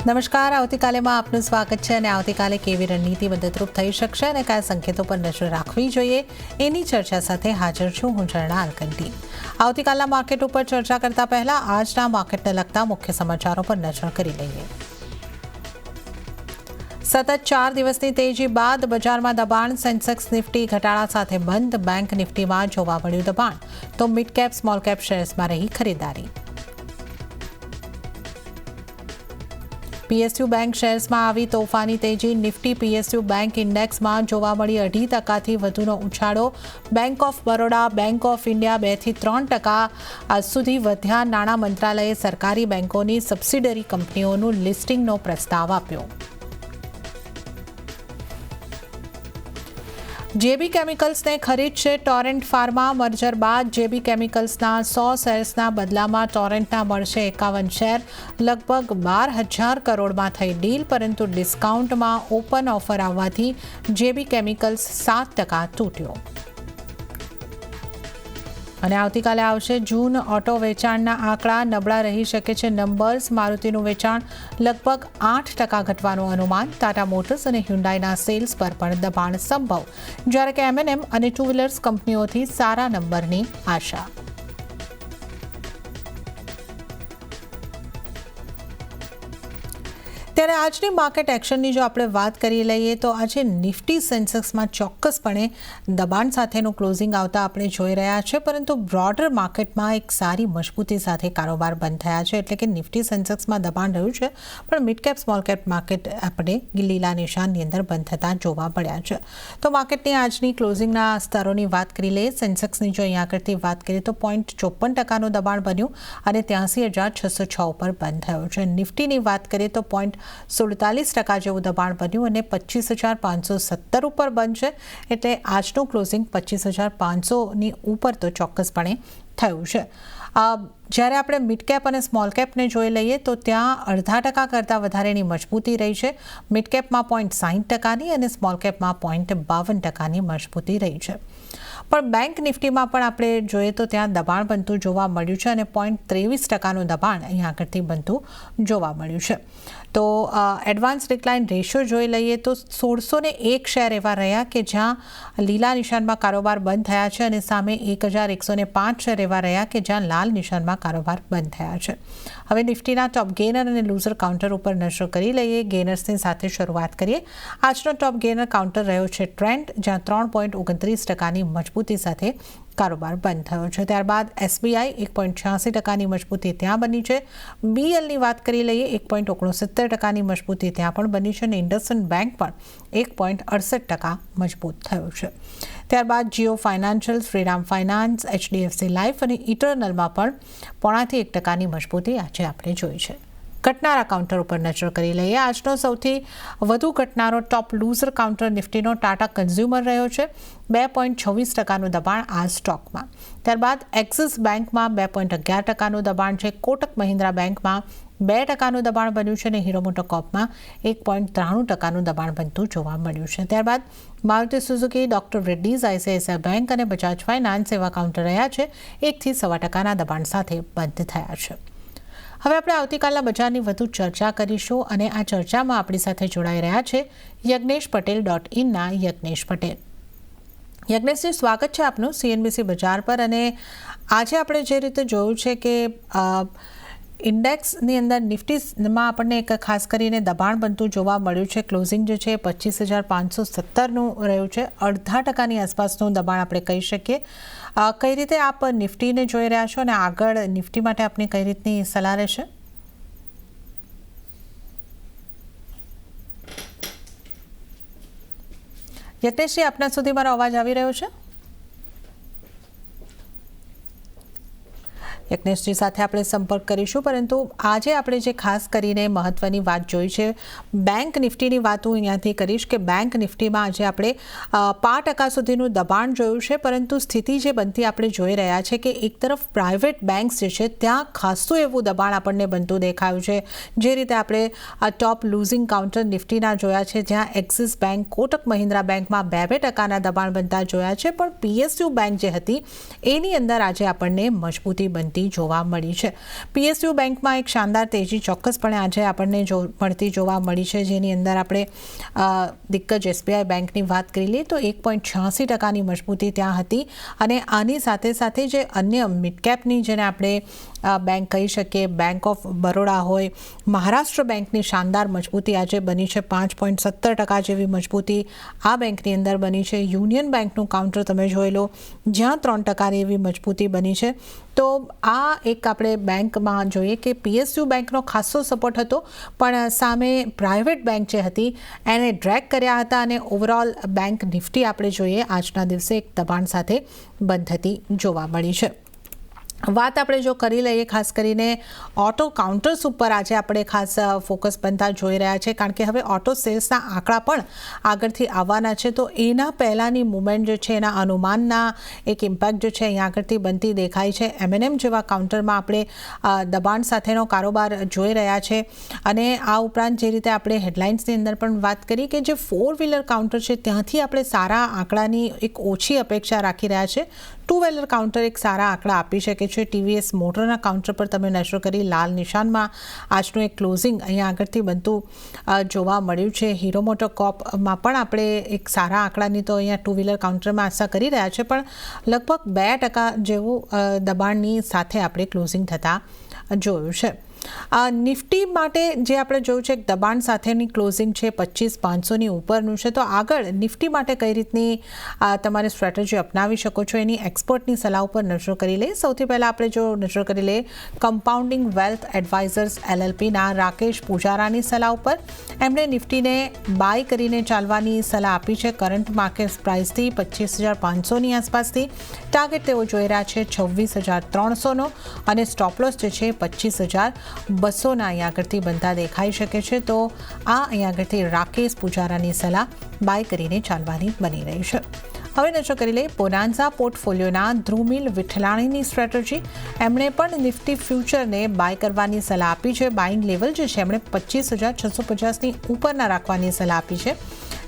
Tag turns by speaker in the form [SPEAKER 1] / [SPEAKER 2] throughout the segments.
[SPEAKER 1] નમસ્કાર, આવતીકાલેમાં આપનું સ્વાગત છે અને આવતીકાલે કેવી રણનીતિ મદદરૂપ થઈ શકશે અને કયા સંકેતો પર નજર રાખવી જોઈએ એની ચર્ચા સાથે હાજર છું હું ઝરણા અલકંટી. આવતીકાલના માર્કેટ ઉપર ચર્ચા કરતા પહેલા આજના માર્કેટને લગતા મુખ્ય સમાચારો પર નજર કરી લઈએ. સતત 4 દિવસની તેજી બાદ બજારમાં દબાણ. સેન્સેક્સ નિફ્ટી ઘટાડા સાથે બંધ. બેંક નિફ્ટીમાં જોવા મળ્યું દબાણ, તો મિડ કેપ સ્મોલ કેપ શેર્સમાં રહી ખરીદારી. પીએસયુ બેંક શેર્સમાં આવી તોફાની તેજી. નિફ્ટી પીએસયુ બેંક ઇન્ડેક્સમાં જોવા મળી 2.5% વધુનો ઉછાળો. Bank of Baroda, bank of India 2 થી 3% સુધી વધ્યા. નાણાં મંત્રાલયે સરકારી બેંકોની સબસિડરી કંપનીઓનું લિસ્ટિંગનો પ્રસ્તાવ આપ્યો. જેબી કેમિકલ્સને ખરીદશે ટોરેન્ટ ફાર્મા. મર્જર બાદ જેબી કેમિકલ્સના 100 શેર્સના બદલામાં ટોરેન્ટના મળશે 51 શેર. લગભગ 12,000 કરોડમાં થઈ ડીલ, પરંતુ ડિસ્કાઉન્ટમાં ઓપન ઓફર આવવાથી જેબી કેમિકલ્સ 7% તૂટ્યો. અને આવતીકાલે આવશે જૂન ઓટો વેચાણના આંકડા. નબળા રહી શકે છે નંબર્સ. મારુતિનું વેચાણ લગભગ 8% ઘટવાનું અનુમાન. ટાટા મોટર્સ અને હ્યુન્ડાઈના સેલ્સ પર પણ દબાણ સંભવ, જ્યારે કે M&M અને ટુ વ્હીલર્સ કંપનીઓથી સારા નંબરની આશા. ત્યારે આજની માર્કેટ એક્શનની જો આપણે વાત કરી લઈએ તો આજે નિફ્ટી સેન્સેક્સમાં ચોક્કસપણે દબાણ સાથેનું ક્લોઝિંગ આવતા આપણે જોઈ રહ્યા છે, પરંતુ બ્રોડર માર્કેટમાં એક સારી મજબૂતી સાથે કારોબાર બંધ થયા છે. એટલે કે નિફ્ટી સેન્સેક્સમાં દબાણ રહ્યું છે, પણ mid cap small cap market આપણે લીલા નિશાનની અંદર બંધ થતા જોવા મળ્યા છે. તો માર્કેટની આજની ક્લોઝિંગના સ્તરોની વાત કરી લઈએ. સેન્સેક્સની જો અહીંયા આગળથી વાત કરીએ તો 0.54%નું દબાણ બન્યું અને 83,606 ઉપર બંધ થયો છે. નિફ્ટીની વાત કરીએ તો 47% જેવું દબાણ બન્યું અને 25,517 ઉપર બંધ છે. એટલે આજનું ક્લોઝિંગ 25,500ની ઉપર તો ચોક્કસપણે થયું છે. જ્યારે આપણે મિડ કેપ અને સ્મોલ કેપને જોઈ લઈએ તો ત્યાં 0.5% કરતાં વધારેની મજબૂતી રહી છે. મિડ કેપમાં 0.60%ની અને સ્મોલ કેપમાં 0.52%ની મજબૂતી રહી છે. પણ બેંક નિફ્ટીમાં પણ આપણે જોઈએ તો ત્યાં દબાણ બનતું જોવા મળ્યું છે અને 0.23%નું દબાણ અહીંયા આગળથી બનતું જોવા મળ્યું છે. તો એડવાન્સ ડિક્લાઇન રેશિયો જોઈ લઈએ તો 1,601 શેર એવા રહ્યા કે જ્યાં લીલા નિશાનમાં કારોબાર બંધ થયા છે અને સામે 1,105 શેર એવા રહ્યા કે જ્યાં લાલ નિશાનમાં કારોબાર બંધ થયા છે. હવે નિફ્ટીના ટોપ ગેનર અને લૂઝર કાઉન્ટર ઉપર નજર કરી લઈએ. ગેનર્સની સાથે શરૂઆત કરીએ. આજનો ટોપ ગેનર કાઉન્ટર રહ્યો છે ટ્રેન્ડ, જ્યાં 3.29%ની મજબૂતી સાથે કારોબાર બંધ થયો છે. ત્યારબાદ એસબીઆઈ 1.86%ની મજબૂતી ત્યાં બની છે. બીએલની વાત કરી લઈએ 1.69%ની મજબૂતી ત્યાં પણ બની છે અને ઇન્ડસઇન્ડ બેંક પણ 1.68% મજબૂત થયો છે. ત્યારબાદ Jio financial, Shriram finance, HDFC life અને ઇટરનલમાં પણ 0.5% મજબૂતી આજે આપણે જોઈ છે. ઘટનારા કાઉન્ટર ઉપર નજર કરી લઈએ. આજનો સૌથી વધુ ઘટનારો ટોપ લૂઝર કાઉન્ટર નિફ્ટીનો ટાટા કન્ઝ્યુમર રહ્યો છે. 2.26%નું દબાણ આ સ્ટોકમાં. ત્યારબાદ એક્સિસ બેંકમાં 2.11%નું દબાણ છે. કોટક મહિન્દ્રા બેંકમાં 2%નું દબાણ બન્યું છે અને હીરો મોટોકોર્પમાં 1.93%નું દબાણ બનતું જોવા મળ્યું છે. ત્યારબાદ Maruti Suzuki, doctor Reddy's, ICICI bank અને બજાજ ફાઇનાન્સ એવા કાઉન્ટર રહ્યા છે. 1 થી 1.25%ના દબાણ સાથે બંધ થયા છે. હવે આપણે આવતીકાલના બજારની વધુ ચર્ચા કરીશું અને આ ચર્ચામાં આપણી સાથે જોડાઈ રહ્યા છે યજ્ઞેશ પટેલ .inના યજ્ઞેશ પટેલ. યજ્ઞેશજી, સ્વાગત છે આપનું CNBC બજાર પર. અને આજે આપણે જે રીતે જોયું છે કે ઇન્ડેક્સની અંદર નિફ્ટીમાં આપણને એક ખાસ કરીને દબાણ બનતું જોવા મળ્યું છે. ક્લોઝિંગ જે છે 25,517નું રહ્યું છે. 0.5%ની આસપાસનું દબાણ આપણે કહી શકીએ. કઈ રીતે આપ નિફ્ટીને જોઈ રહ્યા છો અને આગળ નિફ્ટી માટે આપની કઈ રીતની સલાહ રહેશે? યજ્ઞેશજી, આપના સુધી મારો અવાજ આવી રહ્યો છે? યજ્ઞેશજી સાથે આપણે સંપર્ક કરીશું, પરંતુ આજે આપણે જે ખાસ કરીને મહત્વની વાત જોઈ છે બેંક નિફ્ટીની વાત હું અહીંયાથી કરીશ કે બેંક નિફ્ટીમાં આજે આપણે 5% સુધીનું દબાણ જોયું છે. પરંતુ સ્થિતિ જે બનતી આપણે જોઈ રહ્યા છે કે એક તરફ પ્રાઇવેટ બેંક્સ જે છે ત્યાં ખાસું એવું દબાણ આપણને બનતું દેખાયું છે. જે રીતે આપણે ટોપ લૂઝિંગ કાઉન્ટર નિફ્ટીના જોયા છે, જ્યાં એક્સિસ બેંક, કોટક મહિન્દ્રા બેંકમાં 2% દબાણ બનતા જોયા છે. પણ પીએસયુ બેંક જે હતી એની અંદર આજે આપણને મજબૂતી બનતી મજબૂતી જોવા મળી છે. PSU બેંકમાં એક શાનદાર તેજી ચોક્કસપણે આજે આપણને મળતી જોવા મળી છે, જેની અંદર આપણે દિગ્ગજ SBI બેંકની વાત કરી લઈએ તો 1.86% મજબૂતી ત્યાં હતી. અને આની સાથે સાથે જે અન્ય મિડકેપની જેને આપણે બેંક કહી શકીએ, બેંક ઓફ બરોડા હોય, મહારાષ્ટ્ર બેંકની શાનદાર મજબૂતી આજે બની છે. 5.17% જેવી મજબૂતી આ બેંકની અંદર બની છે. યુનિયન બેંકનું કાઉન્ટર તમે જોઈ લો, જ્યાં 3% એવી મજબૂતી બની છે. તો આ એક આપણે બેંકમાં જોઈએ કે PSU બેંકનો ખાસો સપોર્ટ હતો, પણ સામે પ્રાઇવેટ બેંક જે હતી એને ડ્રેગ કર્યા હતા અને ઓવરઓલ બેંક નિફ્ટી આપણે જોઈએ આજના દિવસે એક દબાણ સાથે બંધ થતી જોવા મળી છે. વાત આપણે જો કરી લઈએ ખાસ કરીને ઓટો કાઉન્ટર્સ ઉપર આજે આપણે ખાસ ફોકસ બનતા જોઈ રહ્યા છે, કારણ કે હવે ઓટો સેલ્સના આંકડા પણ આગળથી આવવાના છે. તો એના પહેલાંની મુવમેન્ટ જે છે, એના અનુમાનના એક ઇમ્પેક્ટ જે છે અહીંયા આગળથી બનતી દેખાય છે. M&M જેવા કાઉન્ટરમાં આપણે દબાણ સાથેનો કારોબાર જોઈ રહ્યા છે. અને આ ઉપરાંત જે રીતે આપણે હેડલાઇન્સની અંદર પણ વાત કરી કે જે 4 વ્હીલર કાઉન્ટર છે ત્યાંથી આપણે સારા આંકડાની એક ઓછી અપેક્ષા રાખી રહ્યા છે. 2 વ્હીલર કાઉન્ટર એક સારા આંકડા આપી શકે છે. TVS મોટરના કાઉન્ટર પર તમે નજર કરી, લાલ નિશાનમાં આજનું એક ક્લોઝિંગ અહીંયા આગળથી બનતું જોવા મળ્યું છે. હીરો મોટો કોર્પમાં પણ આપણે એક સારા આંકડાની તો અહીંયા 2 વ્હીલર કાઉન્ટરમાં આશા કરી રહ્યા છે, પણ લગભગ 2% જેવું દબાણની સાથે આપણે ક્લોઝિંગ થતાં જોયું છે. નિફ્ટી માટે જે આપણે જોયું છે, દબાણ સાથેની ક્લોઝિંગ છે 25,500ની ઉપરનું છે. તો આગળ નિફ્ટી માટે કઈ રીતની તમારે સ્ટ્રેટેજી અપનાવી શકો છો એની એક્સપર્ટની સલાહ ઉપર નજર કરી લઈએ. સૌથી પહેલાં આપણે જો નજર કરી લઈએ કમ્પાઉન્ડિંગ વેલ્થ એડવાઇઝર્સ LLPના રાકેશ પૂજારાની સલાહ ઉપર. એમણે નિફ્ટીને બાય કરીને ચાલવાની સલાહ આપી છે. કરંટ માર્કેટ પ્રાઇસથી 25,500ની આસપાસથી ટાર્ગેટ તેઓ જોઈ રહ્યા છે 26,300નો અને સ્ટોપલોસ જે છે 25,200ના અહીંયા આગળથી બનતા દેખાઈ શકે છે. તો આ અહીંયા આગળથી રાકેશ પૂજારાની સલાહ બાય કરીને ચાલવાની બની રહી છે. હવે નજર કરી લઈએ બોનાન્ઝા પોર્ટફોલિયોના ધ્રુમિલ વિઠલાણીની સ્ટ્રેટેજી. એમણે પણ નિફ્ટી ફ્યુચરને બાય કરવાની સલાહ આપી છે. બાઇંગ લેવલ જે છે એમણે 25,650ની ઉપરના રાખવાની સલાહ આપી છે.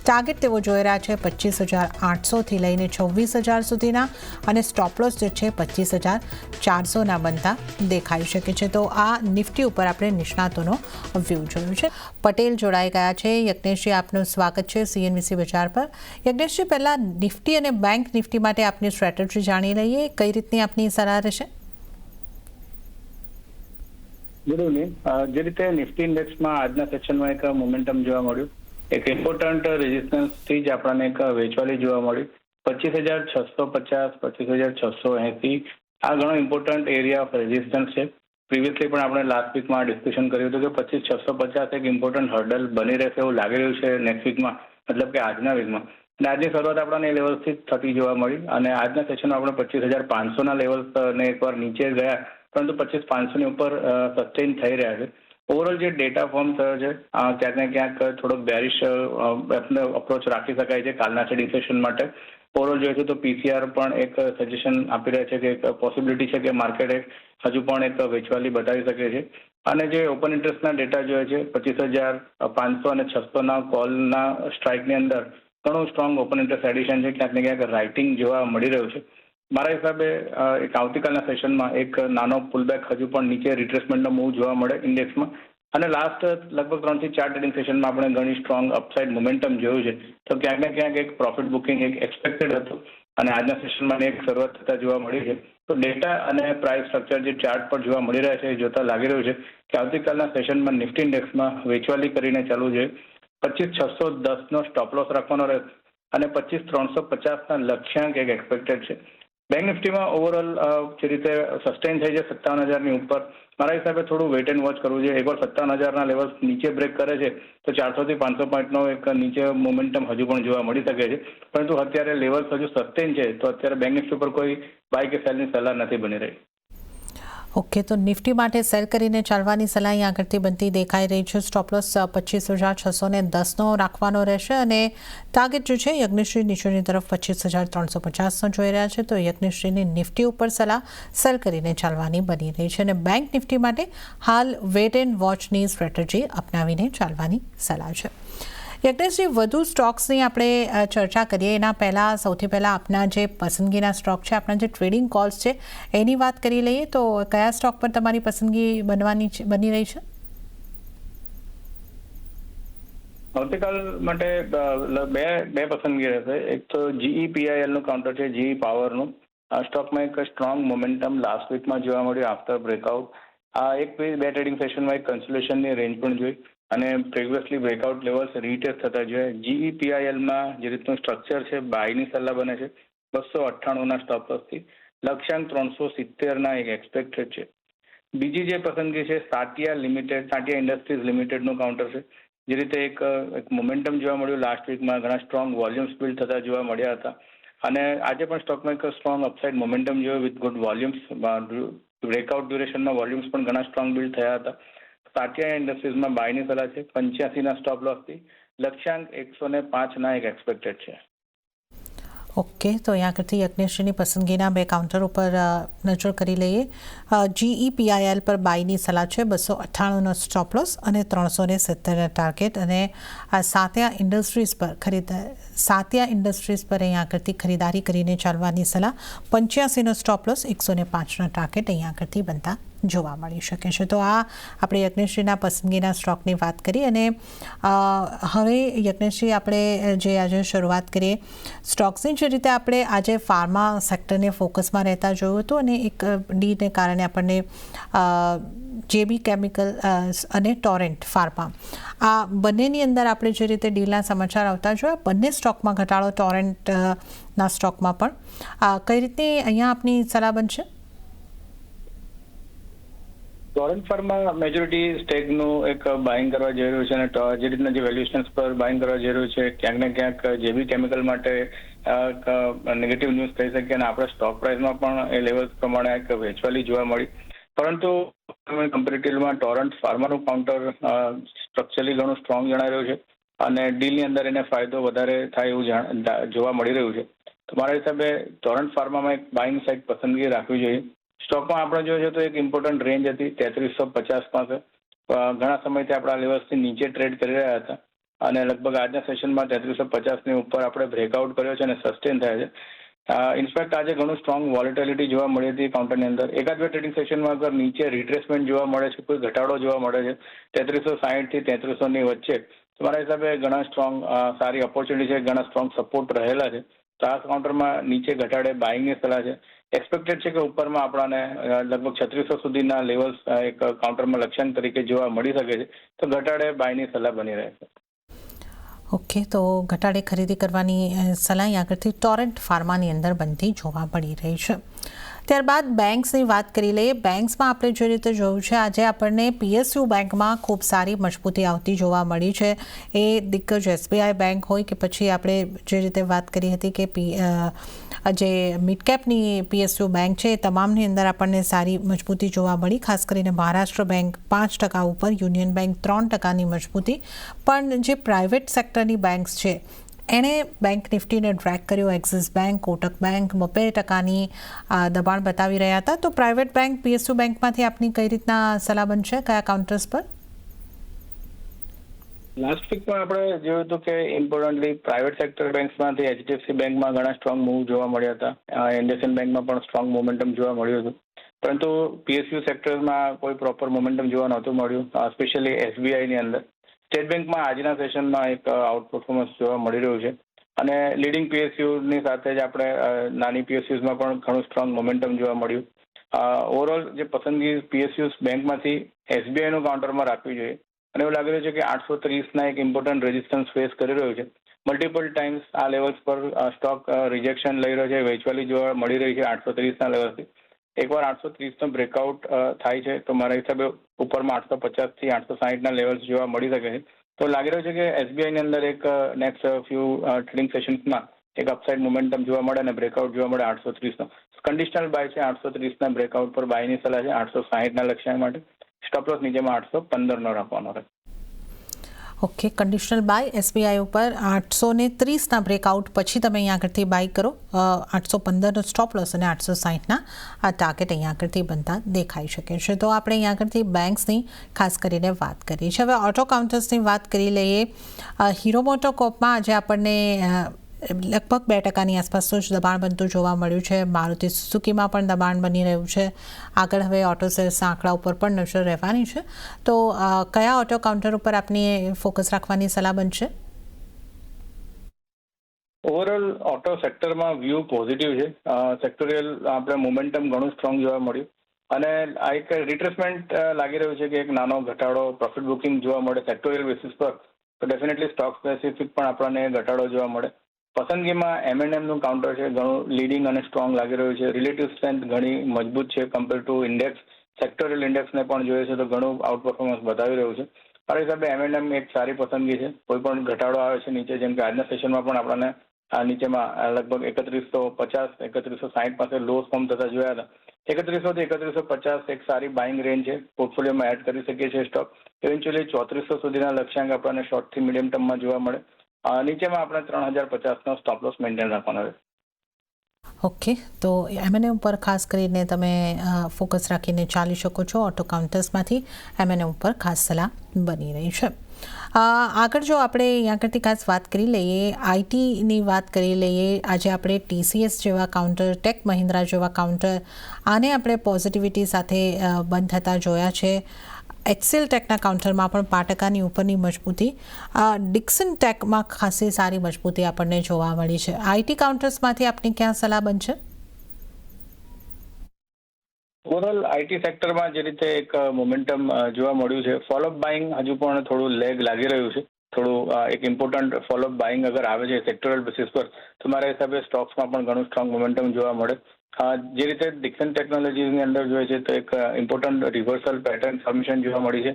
[SPEAKER 1] ટાર્ગેટ તેઓ જોઈ રહ્યા છે 25,800થી લઈને 26,000 સુધીના અને સ્ટોપલોસ જે છે 25,400ના બનતા દેખાઈ શકે છે. તો આ નિફ્ટી ઉપર આપણે નિષ્ણાતોનો વ્યૂ જોયો છે. પટેલ જોડાઈ ગયા છે. યજ્ઞેશજી, આપનું સ્વાગત છે CNBC બજાર પર. યજ્ઞેશજી, પહેલાં નિફ્ટી અને બેંક નિફ્ટી માટે આપની સ્ટ્રેટેજી જાણી લઈએ. કઈ રીતની આપની સલાહ રહેશે?
[SPEAKER 2] Good evening. જે રીતે નિફ્ટી ઇન્ડેક્સમાં આજના સેશનમાં એક મોમેન્ટમ જોવા મળ્યું, એક ઇમ્પોર્ટન્ટ રેઝિસ્ટન્સથી જ આપણને એક વેચવાલી જોવા મળી 25,650, 25,680. આ ઘણો ઇમ્પોર્ટન્ટ એરિયા ઓફ રેઝિસ્ટન્સ છે. પ્રિવિયસલી પણ આપણે લાસ્ટ વીકમાં ડિસ્કશન કર્યું હતું કે 25,650 એક ઇમ્પોર્ટન્ટ હર્ડલ બની રહેશે એવું લાગી રહ્યું છે નેક્સ્ટ વીકમાં, મતલબ કે આજના વીકમાં. અને આજની શરૂઆત આપણને એ લેવલ્સથી જ થતી જોવા મળી અને આજના સેશનમાં આપણે 25,500ના લેવલ્સને એકવાર નીચે ગયા, પરંતુ 25,500ની ઉપર સસ્ટેન થઈ રહ્યા છે. ઓવરઓલ જે ડેટા ફોર્મ થયો છે ક્યાંક ને ક્યાંક થોડોક બેરિશ અપ્રોચ રાખી શકાય છે કાલના ટ્રેડિંગ સેશન માટે. ઓવરઓલ જોઈએ તો PCR પણ એક સજેશન આપી રહ્યા છે કે એક પોસિબિલિટી છે કે માર્કેટ હજુ પણ એક વેચવાલી બતાવી શકે છે. અને જે ઓપન ઇન્ટરેસ્ટના ડેટા જોઈએ છે 25,500 અને 600ના કોલના સ્ટ્રાઇકની અંદર ઘણું સ્ટ્રોંગ ઓપન ઇન્ટરેસ્ટ એડિશન છે. ક્યાંક ને ક્યાંક રાઇટિંગ જોવા મળી રહ્યું છે. મારા હિસાબે એક આવતીકાલના સેશનમાં એક નાનો પુલબેક હજુ પણ નીચે રિટ્રેસમેન્ટનો મૂવ જોવા મળે ઇન્ડેક્સમાં. અને લાસ્ટ લગભગ 3 થી 4 ટ્રેડિંગ સેશનમાં આપણે ઘણી સ્ટ્રોંગ અપસાઇડ મોમેન્ટમ જોયું છે. તો ક્યાંક ને ક્યાંક એક પ્રોફિટ બુકિંગ એક એક્સપેક્ટેડ હતું અને આજના સેશનમાં એક શરૂઆત થતા જોવા મળી છે. તો ડેટા અને પ્રાઇસ સ્ટ્રક્ચર જે ચાર્ટ પર જોવા મળી રહ્યા છે એ જોતા લાગી રહ્યું છે કે આવતીકાલના સેશનમાં નિફ્ટી ઇન્ડેક્સમાં વેચવાલી કરીને ચાલવું જોઈએ. 25,610નો સ્ટોપલોસ રાખવાનો રહેશે અને 25,350ના લક્ષ્યાંક એક એક્સપેક્ટેડ છે. બેંક નિફ્ટીમાં ઓવરઓલ જે રીતે સસ્ટેન થઈ છે 57,000ની ઉપર, મારા હિસાબે થોડું વેઇટ એન્ડ વોચ કરવું જોઈએ. એકવાર 57,000ના લેવલ્સ નીચે બ્રેક કરે છે તો 400થી 500 પોઈન્ટનો એક નીચે મોમેન્ટમ હજુ પણ જોવા મળી શકે છે. પરંતુ અત્યારે લેવલ્સ હજુ સસ્ટેન છે તો અત્યારે બેંક નિફ્ટી પર કોઈ બાય કે સેલની સલાહ નથી બની રહી.
[SPEAKER 1] ઓકે, તો નિફ્ટી માટે સેલ કરીને ચાલવાની સલાહ અહીં આગળથી બનતી દેખાઈ રહી છે. સ્ટોપલોસ 25,610નો રાખવાનો રહેશે અને ટાર્ગેટ જે છે યજ્ઞશ્રી નીચેની તરફ 25,350નો જોઈ રહ્યા છે. તો યજ્ઞશ્રીની નિફ્ટી ઉપર સલાહ સેલ કરીને ચાલવાની બની રહી છે અને બેંક નિફ્ટી માટે હાલ વેટ એન્ડ વોચની સ્ટ્રેટેજી અપનાવીને ચાલવાની સલાહ છે. યજ્ઞેશજી, વધુ સ્ટોક્સની આપણે ચર્ચા કરીએ એના પહેલાં સૌથી પહેલાં આપના જે પસંદગીના સ્ટોક છે, આપના જે ટ્રેડિંગ કોલ્સ છે એની વાત કરી લઈએ તો કયા સ્ટોક પર તમારી પસંદગી બની રહી છે?
[SPEAKER 2] આવતીકાલ માટે બે પસંદગી રહેશે. એક તો GEPIL નું કાઉન્ટર છે, GE પાવરનું. આ સ્ટોકમાં એક સ્ટ્રોંગ મોમેન્ટમ લાસ્ટ વીકમાં જોવા મળ્યું આફ્ટર બ્રેકઆઉટ. આ બે ટ્રેડિંગ સેશનમાં એક કન્સોલિડેશનની રેન્જ પણ જોઈ અને પ્રીવિયસલી બ્રેકઆઉટ લેવલ્સ રીટેસ્ટ થતા જોઈએ. GEPILમાં જે રીતનું સ્ટ્રક્ચર છે, બાયની સલાહ બને છે 298ના સ્ટોપ લોસથી. લક્ષ્યાંક 370ના એક એક્સપેક્ટેડ છે. બીજી જે પસંદગી છે સાટિયા ઇન્ડસ્ટ્રીઝ લિમિટેડનું કાઉન્ટર છે. જે રીતે એક મોમેન્ટમ જોવા મળ્યું લાસ્ટ વીકમાં, ઘણા સ્ટ્રોંગ વોલ્યુમ્સ બિલ્ડ થતા જોવા મળ્યા હતા અને આજે પણ સ્ટોકમાં એક સ્ટ્રોંગ અપસાઇડ મોમેન્ટમ જોયું વિથ ગુડ વોલ્યુમ્સ. બ્રેકઆઉટ ડ્યુરેશનના વોલ્યુમ્સ પણ ઘણા સ્ટ્રોંગ બિલ્ડ થયા હતા. સાટિયા ઇન્ડસ્ટ્રીઝમાં બાયની સલાહ છે 85ના સ્ટોપ લોસથી. લક્ષ્યાંક 105ના એક એક્સપેક્ટેડ છે.
[SPEAKER 1] ઓકે, તો અહીંયા આગળથી યજ્ઞેશજીની પસંદગીના બે કાઉન્ટર ઉપર નજર કરી લઈએ. GEPIL પર બાયની સલાહ છે 298નો સ્ટોપ લોસ અને 370 ટાર્ગેટ. અને સાતિયા ઇન્ડસ્ટ્રીઝ પર અહીંયા આગળથી ખરીદારી કરીને ચાલવાની સલાહ. 85નો સ્ટોપ લોસ, 105ના ટાર્ગેટ અહીંયા આગળથી બનતા જોવા મળી શકે છે. તો આ આપણે યજ્ઞેશજીના પસંદગીના સ્ટોકની વાત કરી અને હવે યજ્ઞેશજી આપણે જે આજે શરૂઆત કરીએ સ્ટોક્સની, જે રીતે આપણે આજે ફાર્મા સેક્ટરને ફોકસમાં રહેતા જોયું હતું અને એક ડીને કારણે આપણને JB કેમિકલ અને ટોરેન્ટ ફાર્મા, આ બંનેની અંદર આપણે જે રીતે ડીલના સમાચાર આવતા જોયા, બંને સ્ટોકમાં ઘટાડો, ટોરેન્ટના સ્ટોકમાં પણ. કઈ રીતે અહીંયા આપની સલાહ બનશે?
[SPEAKER 2] ટોરેન્ટ ફાર્મા મેજોરિટી સ્ટેકનું એક બાઇંગ કરવા જઈ રહ્યું છે અને જે રીતના જે વેલ્યુએશન્સ પર બાઇંગ કરવા જઈ રહ્યું છે, ક્યાંક ને ક્યાંક JB કેમિકલ માટે નેગેટિવ ન્યૂઝ કહી શકીએ અને આપણા સ્ટોક પ્રાઇસમાં પણ એ લેવલ પ્રમાણે એક વેચવાલી જોવા મળી. પરંતુ કમ્પેરેટિવમાં ટોરેન્ટ ફાર્માનું કાઉન્ટર સ્ટ્રક્ચરલી ઘણું સ્ટ્રોંગ જણાઈ રહ્યું છે અને ડીલની અંદર એને ફાયદો વધારે થાય એવું જોવા મળી રહ્યું છે. તો મારા હિસાબે ટોરેન્ટ ફાર્મામાં એક બાઇંગ સાઇડ પસંદગી રાખવી જોઈએ. સ્ટોકમાં આપણે જોઈએ તો એક ઇમ્પોર્ટન્ટ રેન્જ હતી 3350 પાસે. ઘણા સમયથી આપણા લેવલ્સથી નીચે ટ્રેડ કરી રહ્યા હતા અને લગભગ આજના સેશનમાં 3350ની ઉપર આપણે બ્રેકઆઉટ કર્યો છે અને સસ્ટેન થાય છે. ઇનફેક્ટ આજે ઘણું સ્ટ્રોંગ વોલેટિલિટી જોવા મળી હતી કાઉન્ટરની અંદર. એકાદ બે ટ્રેડિંગ સેશનમાં અગર નીચે રિટ્રેસમેન્ટ જોવા મળે છે, કોઈ ઘટાડો જોવા મળે છે 3360થી 3300ની વચ્ચે, તો મારા હિસાબે ઘણા સ્ટ્રોંગ સારી ઓપોર્ચ્યુનિટી છે, ઘણા સ્ટ્રોંગ સપોર્ટ રહેલા છે. તો આ કાઉન્ટરમાં નીચે ઘટાડે બાઇંગની સલાહ છે. એક્સપેક્ટેડ છે કે ઉપરમાં આપણાને લગભગ 3600 સુધીના લેવલ્સ એક કાઉન્ટરમાં લક્ષ્યાંક તરીકે જોવા મળી શકે છે. તો ઘટાડે બાયની સલાહ બની રહેશે.
[SPEAKER 1] ઓકે, તો ઘટાડે ખરીદી કરવાની સલાહ આગળથી ટોરેન્ટ ફાર્માની અંદર બનતી જોવા મળી રહી છે. ત્યારબાદ બેંક્સની વાત કરી લઈએ. બેંક્સમાં આપણે જે રીતે જોયું છે, આજે આપણને PSU બેંકમાં ખૂબ સારી મજબૂતી આવતી જોવા મળી છે. એ દિગ્ગજ SBI બેંક હોય કે પછી આપણે જે રીતે વાત કરી હતી કે જે મિડ કેપની PSU બેંક છે, એ તમામની અંદર આપણને સારી મજબૂતી જોવા મળી. ખાસ કરીને મહારાષ્ટ્ર બેંક 5% ઉપર, યુનિયન બેંક 3%ની મજબૂતી. પણ જે પ્રાઇવેટ સેક્ટરની બેંક્સ છે એણે બેંક નિફ્ટીને ડ્રેક કર્યો. એક્સિસ બેંક, કોટક બેંક 2% દબાણ બતાવી રહ્યા હતા. તો પ્રાઇવેટ બેંક PSU બેંકમાંથી આપની કઈ રીતના સલાહ બનશે, કયા કાઉન્ટર્સ પર?
[SPEAKER 2] લાસ્ટ વીકમાં આપણે જોયું હતું કે ઇમ્પોર્ટન્ટલી પ્રાઇવેટ સેક્ટર બેંક્સમાંથી HDFC બેંકમાં ઘણા સ્ટ્રોંગ મૂવ જોવા મળ્યા હતા. IndusInd બેંકમાં પણ સ્ટ્રોંગ મોમેન્ટમ જોવા મળ્યું હતું. પરંતુ PSU સેક્ટરમાં કોઈ પ્રોપર મોમેન્ટમ જોવા નહોતું મળ્યું, સ્પેશિયલી SBIની અંદર. સ્ટેટ બેંકમાં આજના સેશનમાં એક આઉટ પરફોર્મન્સ જોવા મળી રહ્યું છે અને લીડિંગ PSUની સાથે જ આપણે નાની PSUસમાં પણ ઘણું સ્ટ્રોંગ મોમેન્ટમ જોવા મળ્યું. ઓવરઓલ જે પસંદગી PSUs બેંકમાંથી SBIનું કાઉન્ટરમાં રાખવી જોઈએ અને એવું લાગી રહ્યું છે કે 830ના એક ઇમ્પોર્ટન્ટ રેઝિસ્ટન્સ ફેસ કરી રહ્યું છે. મલ્ટિપલ ટાઈમ્સ આ લેવલ્સ પર સ્ટોક રિજેક્શન લઈ રહ્યો છે, વેચવાલી જોવા મળી રહી છે 830ના લેવલથી. એકવાર 830નો બ્રેકઆઉટ થાય છે તો મારા હિસાબે ઉપરમાં 850થી 860ના લેવલ્સ જોવા મળી શકે છે. તો લાગી રહ્યું છે કે SBIની અંદર એક નેક્સ્ટ ફ્યુ ટ્રેડિંગ સેશન્સમાં એક અપસાઇડ મોમેન્ટમ જોવા મળે અને બ્રેકઆઉટ જોવા મળે 830નો. કન્ડિશનલ બાય છે 830ના બ્રેકઆઉટ પર બાયની સલાહ છે. 860ના લક્ષ્યાંક માટે સ્ટોપ લોસ નીચેમાં 815નો રાખવાનો રહે.
[SPEAKER 1] ઓકે, કન્ડિશનલ બાય એસબીઆઈ ઉપર 830ના બ્રેકઆઉટ પછી તમે અહીંયા આગળથી બાય કરો. 815નો સ્ટોપ લોસ અને 860ના આ ટાર્ગેટ અહીંયા આગળથી બનતા દેખાઈ શકે છે. તો આપણે અહીંયા આગળથી બેંક્સની ખાસ કરીને વાત કરી છે. હવે ઓટો કાઉન્ટર્સની વાત કરી લઈએ. હીરો મોટોકોર્પમાં આજે આપણને લગભગ 2% આસપાસનું જ દબાણ બનતું જોવા મળ્યું છે. મારુતિ સુઝુકીમાં પણ દબાણ બની રહ્યું છે. આગળ હવે ઓટો સેલ્સના આંકડા ઉપર પણ નજર રહેવાની છે. તો કયા ઓટો કાઉન્ટર ઉપર આપની ફોકસ રાખવાની સલાહ બનશે?
[SPEAKER 2] ઓવરઓલ ઓટો સેક્ટરમાં વ્યૂ પોઝિટિવ છે. સેક્ટોરિયલ આપણે મોમેન્ટમ ઘણું સ્ટ્રોંગ જોવા મળ્યું અને આ એક રિટ્રેસમેન્ટ લાગી રહ્યું છે કે એક નાનો ઘટાડો પ્રોફિટ બુકિંગ જોવા મળે સેક્ટોરિયલ બેસિસ પર. તો ડેફિનેટલી સ્ટોક સ્પેસિફિક પણ આપણને ઘટાડો જોવા મળે. પસંદગીમાં M&Mનું કાઉન્ટર છે, ઘણું લીડિંગ અને સ્ટ્રોંગ લાગી રહ્યું છે. રિલેટિવ સ્ટ્રેન્થ ઘણી મજબૂત છે કમ્પેર ટુ ઇન્ડેક્સ. સેક્ટોરિયલ ઇન્ડેક્સને પણ જોઈએ છે તો ઘણું આઉટ પરફોર્મન્સ બતાવી રહ્યું છે. મારા હિસાબે M&M એક સારી પસંદગી છે. કોઈ પણ ઘટાડો આવે છે નીચે, જેમ કે આજના સેશનમાં પણ આપણને આ નીચેમાં લગભગ 3150 3160 પાસે લોસ ફોર્મ થતા જોયા હતા. 3100 થી 3150 એક સારી બાઇંગ રેન્જ છે. પોર્ટફોલિયોમાં એડ કરી શકીએ છીએ સ્ટોક. ઇવેન્ચ્યુઅલી 3400 સુધીના લક્ષ્યાંક આપણને શોર્ટથી મીડિયમ ટર્મમાં જોવા મળે. નીચેમાં આપણે 3050નો સ્ટોપ લોસ મેન્ટેન રાખવાનો છે.
[SPEAKER 1] ઓકે, તો M&M ઉપર ખાસ કરીને તમે ફોકસ રાખીને ચાલી શકો છો. ઓટો કાઉન્ટર્સમાંથી M&M ઉપર ખાસ સલાહ બની રહી છે. આગળ જો આપણે અહીંયા આગળથી ખાસ વાત કરી લઈએ, આઈટીની વાત કરી લઈએ. આજે આપણે TCS જેવા કાઉન્ટર, ટેક મહિન્દ્રા જેવા કાઉન્ટર, આને આપણે પોઝિટિવિટી સાથે બંધ થતા જોયા છે. HCL ટેકના કાઉન્ટરમાં પણ 5%ની ઉપરની મજબૂતી. ડિક્સન ટેકમાં ખાસી સારી મજબૂતી આપણને જોવા મળી છે. આઈટી કાઉન્ટર્સમાંથી આપની ક્યાં સલાહ બનશે?
[SPEAKER 2] ઓવરઓલ આઈટી સેક્ટરમાં જે રીતે એક મોમેન્ટમ જોવા મળ્યું છે, ફોલોઅપ બાઇંગ હજુ પણ થોડું લેગ લાગી રહ્યું છે. થોડું એક ઇમ્પોર્ટન્ટ ફોલોઅપ બાઇંગ અગર આવે છે સેક્ટોરલ બેસિસ પર તો મારા હિસાબે સ્ટોક્સમાં પણ ઘણું સ્ટ્રોંગ મોમેન્ટમ જોવા મળે. જે રીતે ડિક્સન ટેકનોલોજીની અંદર જોઈએ છે તો એક ઇમ્પોર્ટન્ટ રિવર્સલ પેટર્ન ફોર્મેશન જોવા મળી છે.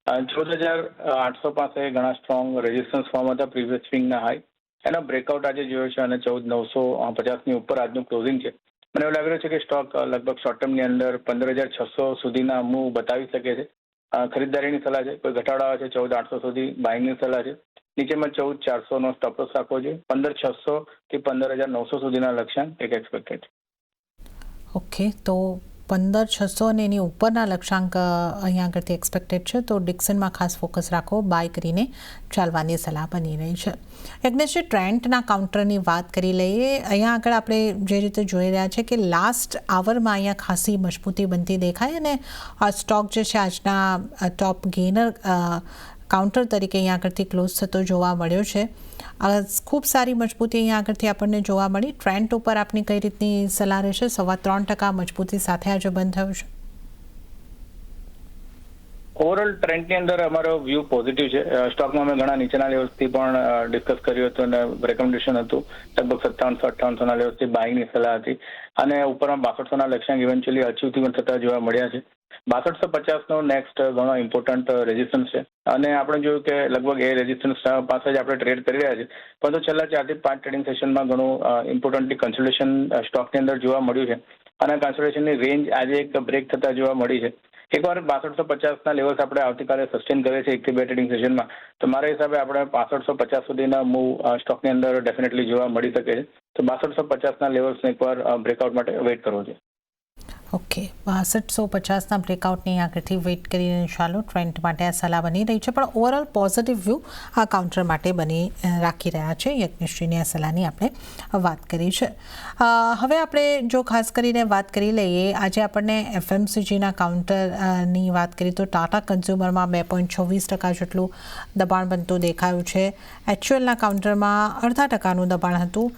[SPEAKER 2] 14,800 પાસે ઘણા સ્ટ્રોંગ રેઝિસ્ટન્સ ફોર્મ હતા પ્રીવિયસ સ્વિંગના હાઈ. એનો બ્રેકઆઉટ આજે જોયો છે અને 14,950ની ઉપર આજનું ક્લોઝિંગ છે. મને એવું લાગી રહ્યું છે કે સ્ટોક લગભગ શોર્ટ ટર્મની અંદર 15,600 સુધીના મૂવ બતાવી શકે છે. ખરીદદારીની સલાહ છે. કોઈ ઘટાડો આવે છે 14,800 સુધી બાઇંગની સલાહ છે. નીચેમાં 14,400નો સ્ટોપ લોસ રાખવો જોઈએ. 15,600 થી 15,900 સુધીના લક્ષ્યાંક એક એક્સપેક્ટેડ છે.
[SPEAKER 1] ઓકે, તો 15,600 અને એની ઉપરના લક્ષ્યાંક અહીંયા આગળથી એક્સપેક્ટેડ છે. તો ડિક્સનમાં ખાસ ફોકસ રાખો, બાય કરીને ચાલવાની સલાહ બની રહી છે. યજ્ઞેશજી, ટ્રેન્ડના કાઉન્ટરની વાત કરી લઈએ. અહીંયા આગળ આપણે જે રીતે જોઈ રહ્યા છે કે લાસ્ટ આવરમાં અહીંયા ખાસી મજબૂતી બનતી દેખાય અને આ સ્ટોક જે છે આજના ટોપ ગેનર કાઉન્ટર તરીકે અહીંયા આગળથી ક્લોઝ થતો જોવા મળ્યો છે. ખૂબ સારી મજબૂતી અહીંયા આગળથી આપણને જોવા મળી. ટ્રેન્ડ ઉપર આપની કઈ રીતની સલાહ રહેશે? 3.25% મજબૂતી સાથે આજે બંધ થયું છે.
[SPEAKER 2] ઓવરઓલ ટ્રેન્ડની અંદર અમારો વ્યૂ પોઝિટિવ છે. સ્ટોકમાં અમે ઘણા નીચેના લેવલ્સથી પણ ડિસ્કસ કર્યું હતું અને રેકમેન્ડેશન હતું. લગભગ 5700-5800ના લેવલ્સથી બાઇંગની સલાહ હતી અને ઉપરમાં 6200ના લક્ષ્યાંક ઇવેન્ચ્યુઅલી અચીવ થતા જોવા મળ્યા છે. 6250નો નેક્સ્ટ ઘણો ઇમ્પોર્ટન્ટ રેઝિસ્ટન્સ છે અને આપણે જોયું કે લગભગ એ રેઝિસ્ટન્સ પાસે જ આપણે ટ્રેડ કરી રહ્યા છીએ. પરંતુ છેલ્લા 4 થી 5 ટ્રેડિંગ સેશનમાં ઘણું ઇમ્પોર્ટન્ટલી કન્સોલિડેશન સ્ટોકની અંદર જોવા મળ્યું છે અને કન્સોલિડેશનની રેન્જ આજે એક બ્રેક થતા જોવા મળી છે. એકવાર 6250ના લેવલ્સ આપણે આવતીકાલે સસ્ટેન કરીએ છીએ 1 થી 2 ટ્રેડિંગ સેશનમાં તો મારા હિસાબે આપણે 6550 સુધીના મૂવ સ્ટોકની અંદર ડેફિનેટલી જોવા મળી શકે છે. તો 6250ના લેવલ્સને એકવાર બ્રેકઆઉટ માટે વેઇટ કરવો છે.
[SPEAKER 1] ઓકે, 6250ના બ્રેકઆઉટની આગળથી વેઇટ કરીને ચાલો. ટ્રેન્ડ માટે આ સલાહ બની રહી છે પણ ઓવરઓલ પોઝિટિવ વ્યૂ આ કાઉન્ટર માટે રાખી રહ્યા છે. યજ્ઞેશજીની આ સલાહની આપણે વાત કરી છે. હવે આપણે જો ખાસ કરીને વાત કરી લઈએ, આજે આપણને FMCGના કાઉન્ટરની વાત કરીએ તો ટાટા કન્ઝ્યુમરમાં 2.26% જેટલું દબાણ બનતું દેખાયું છે. HULના કાઉન્ટરમાં 0.5%નું દબાણ હતું.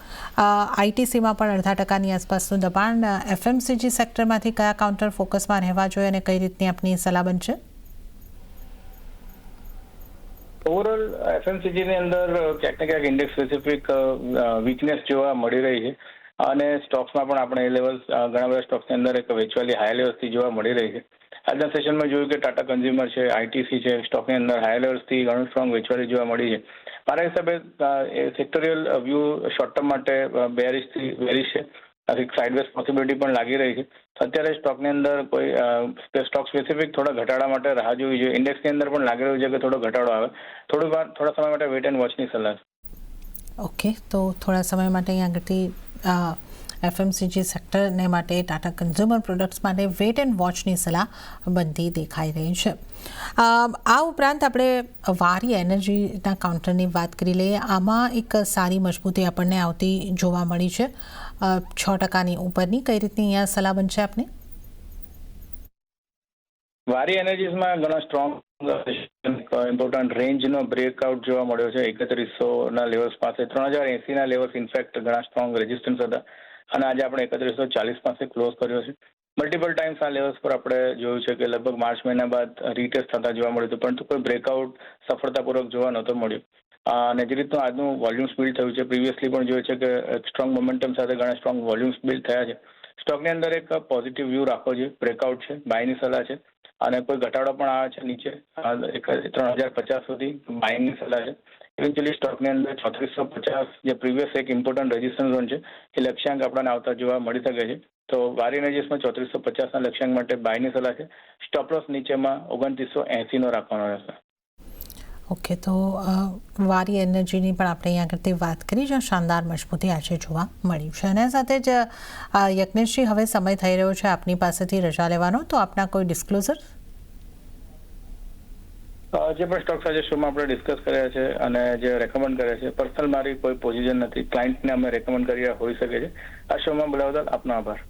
[SPEAKER 1] ITCમાં પણ 0.5%ની આસપાસનું દબાણ. FMCG સેક્ટરમાં કયા કાઉન્ટર ફોકસમાં રહેવા જોઈએ અને કઈ રીતની આપની સલાહ બનશે?
[SPEAKER 2] ઓવરઓલ FMCGની અંદર ક્યાંક ને ક્યાંક ઇન્ડેક્સ સ્પેસિફિક વીકનેસ જોવા મળી રહી છે અને સ્ટોક્સમાં પણ આપણે એ લેવલ્સ ઘણા બધા સ્ટોક્સની અંદર એક વેચવાલી હાઈ લેવલ્સથી જોવા મળી રહી છે. આજના સેશનમાં જોયું કે ટાટા કન્ઝ્યુમર છે, ITC છે, સ્ટોકની અંદર હાઈ લેવલ્સથી ઘણું સ્ટ્રોંગ વેચવાલી જોવા મળી છે. મારા હિસાબે સેક્ટોરિયલ વ્યૂ શોર્ટ ટર્મ માટે બેરિશ છે એક સાઇડવેઝ પોસિબિલિટી પણ લાગી રહી છે. અત્યારે સ્ટોકની અંદર કોઈ સ્ટોક સ્પેસિફિક થોડા ઘટાડા માટે રાહ જોવી જોઈએ. ઇન્ડેક્સની અંદર પણ લાગી રહ્યું છે કે થોડો ઘટાડો આવે. થોડા સમય માટે વેટ એન્ડ વોચની સલાહ છે.
[SPEAKER 1] ઓકે, તો થોડા સમય માટે અહીંયા આગળથી એફએમસીજી સેક્ટરને માટે ટાટા કન્ઝ્યુમર પ્રોડક્ટ્સ માટે વેટ એન્ડ વોચની સલાહ બનતી દેખાઈ રહી છે. આ ઉપરાંત આપણે વારી એનર્જીના કાઉન્ટરની વાત કરી લઈએ. આમાં એક સારી મજબૂતી આપણને આવતી જોવા મળી છે 6% ઉપરની. કઈ રીતની અહીંયા સલાહ બનશે આપને?
[SPEAKER 2] વારી એનર્જીસમાં ઘણા સ્ટ્રોંગ ઇમ્પોર્ટન્ટ રેન્જનો બ્રેકઆઉટ જોવા મળ્યો છે. 3100ના લેવલ્સ પાસે 3080ના લેવલ્સ ઇનફેક્ટ ઘણા સ્ટ્રોંગ રેઝિસ્ટન્સ હતા અને આજે આપણે 3140 પાસે ક્લોઝ કર્યો છે. મલ્ટિપલ ટાઈમ્સ આ લેવલ્સ પર આપણે જોયું છે કે લગભગ માર્ચ મહિના બાદ રીટેસ્ટ થતા જોવા મળ્યું હતું, પરંતુ કોઈ બ્રેકઆઉટ સફળતાપૂર્વક જોવા નહોતો મળ્યો. અને જે રીતનું આજનું વોલ્યુમ્સ બિલ્ડ થયું છે, પ્રીવિયસલી પણ જોયું છે કે સ્ટ્રોંગ મોમેન્ટમ સાથે ઘણા સ્ટ્રોંગ વોલ્યુમ્સ બિલ્ડ થયા છે. સ્ટોકની અંદર એક પોઝિટિવ વ્યૂ રાખવો જોઈએ. બ્રેકઆઉટ છે, બાયની સલાહ છે અને કોઈ ઘટાડો પણ આવે છે નીચે 3050 સુધી બાયની સલાહ છે. ઇવેન્ચ્યુઅલી સ્ટોકની અંદર 3450 જે પ્રીવિયસ એક ઇમ્પોર્ટન્ટ રેઝિસ્ટન્સ ઝોન છે એ લક્ષ્યાંક આપણને આવતા જોવા મળી શકે છે. તો વારી એનર્જીસમાં 3450ના લક્ષ્યાંક માટે બાયની સલાહ છે. સ્ટોપ લોસ નીચેમાં 2980નો રાખવાનો રહેશે.
[SPEAKER 1] ઓકે, તો વારી એનર્જીની પણ આપણે અહીંયા આગળથી વાત કરી, જ્યાં શાનદાર મજબૂતી આજે જોવા મળી છે. અને સાથે જ યજ્ઞેશજી, હવે સમય થઈ રહ્યો છે આપની પાસેથી રજા લેવાનો, તો આપના કોઈ ડિસ્ક્લોઝર?
[SPEAKER 2] જે પણ સ્ટોક આજે શોમાં આપણે ડિસ્કસ કર્યા છે અને જે રેકમેન્ડ કર્યા છે, પર્સનલ મારી કોઈ પોઝિશન નથી. ક્લાયન્ટને અમે રેકમેન્ડ કર્યા હોઈ શકે છે. આ શોમાં બોલાવવા બદલ આપનો આભાર.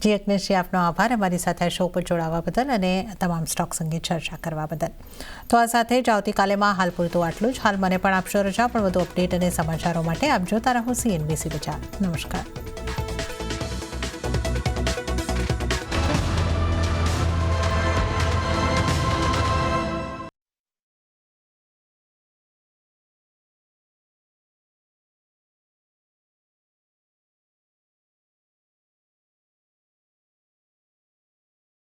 [SPEAKER 1] જી યજ્ઞેશજી, આપનો આભાર અમારી સાથે શો પર જોડાવા બદલ અને તમામ સ્ટોક્સ અંગે ચર્ચા કરવા બદલ. તો આ સાથે જ આવતીકાલેમાં હાલ પૂરતું આટલું જ. હાલ મને પણ આપશો રજા, પણ વધુ અપડેટ અને સમાચારો માટે આપ જોતા રહો CNBC બજાર. નમસ્કાર.